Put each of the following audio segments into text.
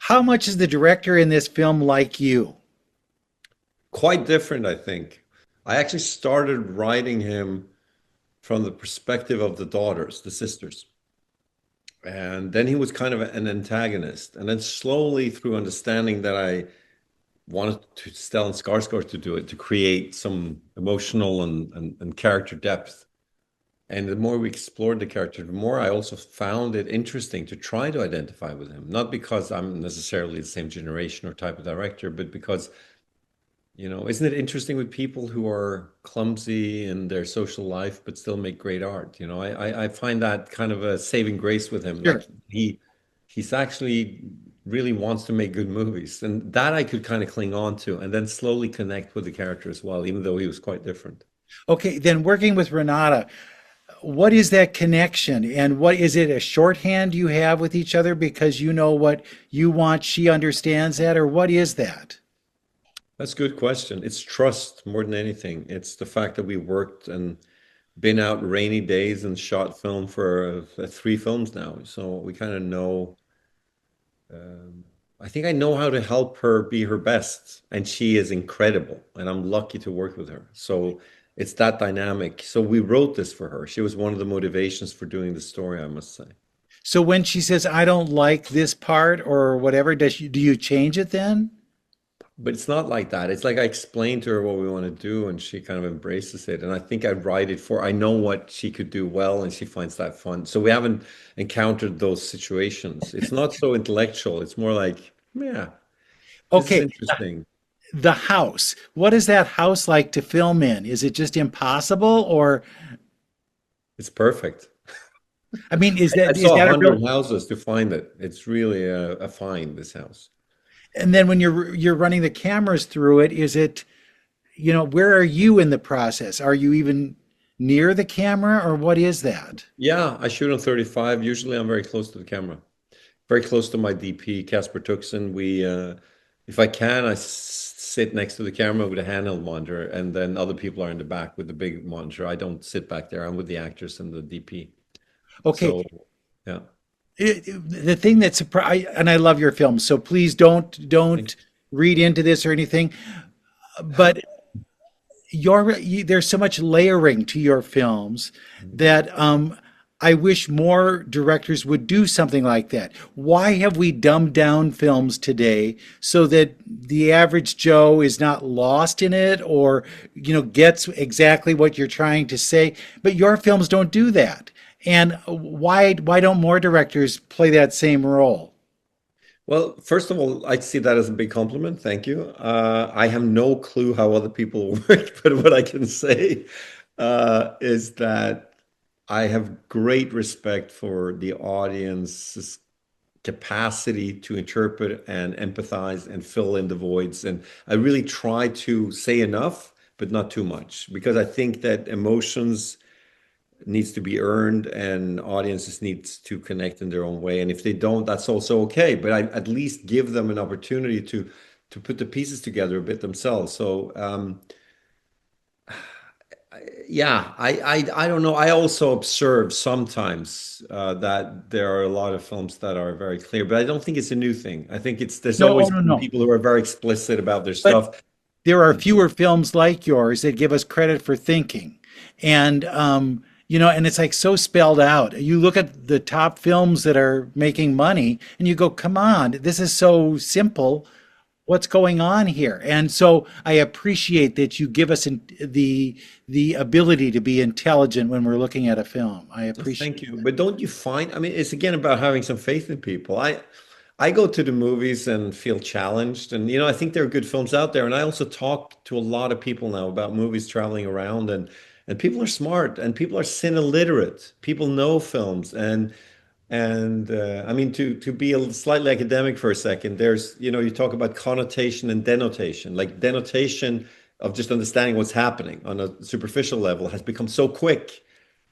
How much is the director in this film like you? Quite different, I think. I actually started writing him from the perspective of the daughters, the sisters. And then he was kind of an antagonist. And then slowly through understanding that I wanted to Stellan Skarsgård to do it, to create some emotional and character depth. And the more we explored the character, the more I also found it interesting to try to identify with him. Not because I'm necessarily the same generation or type of director, but because isn't it interesting with people who are clumsy in their social life but still make great art? I find that kind of a saving grace with him. Sure. Like he's actually really wants to make good movies, and that I could kind of cling on to, and then slowly connect with the character as well, even though he was quite different. Okay, then working with Renata, what is that connection? And what is it, a shorthand you have with each other because you know what you want, she understands that, or what is that? That's a good question. It's trust more than anything. It's the fact that we worked and been out rainy days and shot film for three films now, so we kind of know. Um, I think I know how to help her be her best, and she is incredible, and I'm lucky to work with her. So it's that dynamic. So we wrote this for her. She was one of the motivations for doing the story, I must say. So when she says, I don't like this part or whatever, do you change it then? But it's not like that. It's like I explained to her what we want to do, and she kind of embraces it. And I think I write it for, I know what she could do well, and she finds that fun. So we haven't encountered those situations. It's not so intellectual. It's more like, yeah, this is Okay, interesting. the house. What is that house like to film in? Is it just impossible or It's perfect. I mean, I is saw a that a real hundred houses to find it. It's really a find, this house. and then when you're running the cameras through it, is it, where are you in the process? Are you even near the camera or what is that? Yeah, I shoot on 35. Usually I'm very close to the camera, very close to my DP, Casper Tuxen. If I can, sit next to the camera with a handheld monitor, and then other people are in the back with the big monitor. I don't sit back there. I'm with the actors and the DP. Okay, So, yeah. the thing that surprised, and I love your films, so please don't read into this or anything, but there's so much layering to your films that I wish more directors would do something like that. Why have we dumbed down films today so that the average Joe is not lost in it or gets exactly what you're trying to say? But your films don't do that. And why don't more directors play that same role? Well, first of all, I see that as a big compliment. Thank you. I have no clue how other people work, but what I can say is that I have great respect for the audience's capacity to interpret and empathize and fill in the voids. And I really try to say enough, but not too much, because I think that emotions needs to be earned and audiences needs to connect in their own way. And if they don't, that's also okay. But I at least give them an opportunity to put the pieces together a bit themselves. So yeah, I don't know. I also observe sometimes that there are a lot of films that are very clear, but I don't think it's a new thing. I think there's No, oh always no, been no. people who are very explicit about their But stuff. there are fewer films like yours that give us credit for thinking. And, and it's like so spelled out. You look at the top films that are making money and you go, come on, this is so simple. What's going on here? And so I appreciate that you give us the ability to be intelligent when we're looking at a film. I Thank appreciate you. that. But don't you find, I mean, it's again about having some faith in people. I go to the movies and feel challenged. And I think there are good films out there. And I also talk to a lot of people now about movies traveling around and people are smart and people are cine literate. People know films and I mean to be slightly academic for a second, there's you talk about connotation and denotation. Like denotation of just understanding what's happening on a superficial level has become so quick,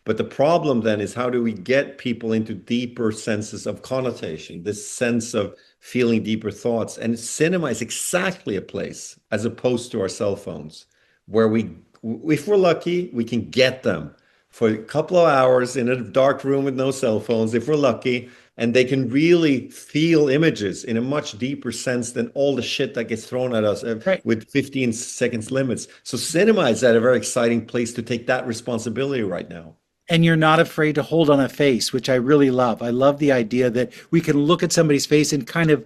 but the problem then is how do we get people into deeper senses of connotation, this sense of feeling deeper thoughts? And cinema is exactly a place, as opposed to our cell phones, where if we're lucky, we can get them for a couple of hours in a dark room with no cell phones, if we're lucky. and they can really feel images in a much deeper sense than all the shit that gets thrown at us Right. with 15 seconds limits. So cinema is at a very exciting place to take that responsibility right now. And you're not afraid to hold on a face, which I really love. I love the idea that we can look at somebody's face and kind of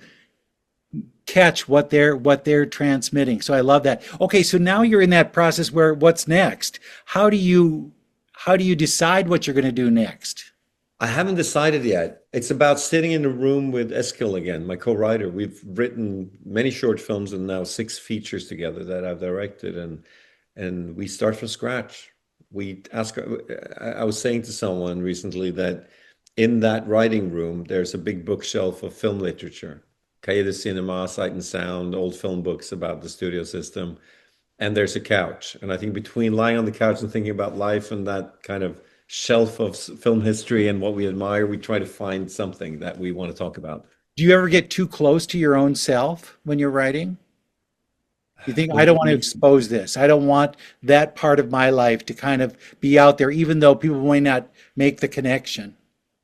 catch what they're transmitting. So I love that. Okay, so now you're in that process where what's next? How do you decide what you're going to do next? I haven't decided yet. It's about sitting in a room with Eskil again, my co-writer. We've written many short films and now six features together that I've directed, and we start from scratch. We ask. I was saying to someone recently that in that writing room, there's a big bookshelf of film literature, Cahiers de Cinema, Sight and Sound, old film books about the studio system, and there's a couch. And I think between lying on the couch and thinking about life and that kind of shelf of film history and what we admire, we try to find something that we want to talk about. Do you ever get too close to your own self when you're writing? You think, What I do don't you want to mean? expose this. I don't want that part of my life to kind of be out there, even though people might not make the connection.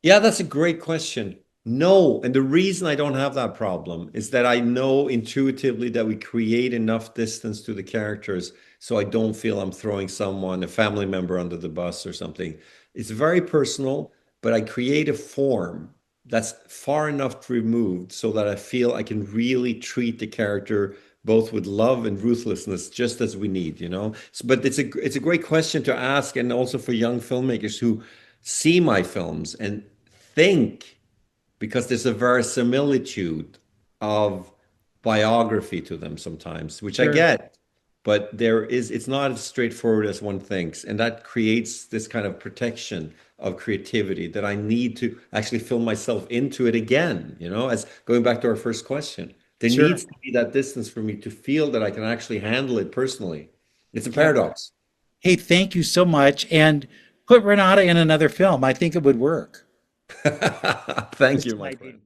Yeah, that's a great question. No, and the reason I don't have that problem is that I know intuitively that we create enough distance to the characters so I don't feel I'm throwing someone, a family member, under the bus or something. It's very personal, but I create a form that's far enough removed so that I feel I can really treat the character both with love and ruthlessness, just as we need, you know? But it's a great question to ask, and also for young filmmakers who see my films and think, because there's a verisimilitude of biography to them sometimes, which I Sure. get, but it's not as straightforward as one thinks. And that creates this kind of protection of creativity that I need to actually film myself into it again, you know, as going back to our first question. There Sure. needs to be that distance for me to feel that I can actually handle it personally. It's a Yeah. paradox. Hey, thank you so much. And put Renata in another film. I think it would work. Thank Just you, an my idea. friend.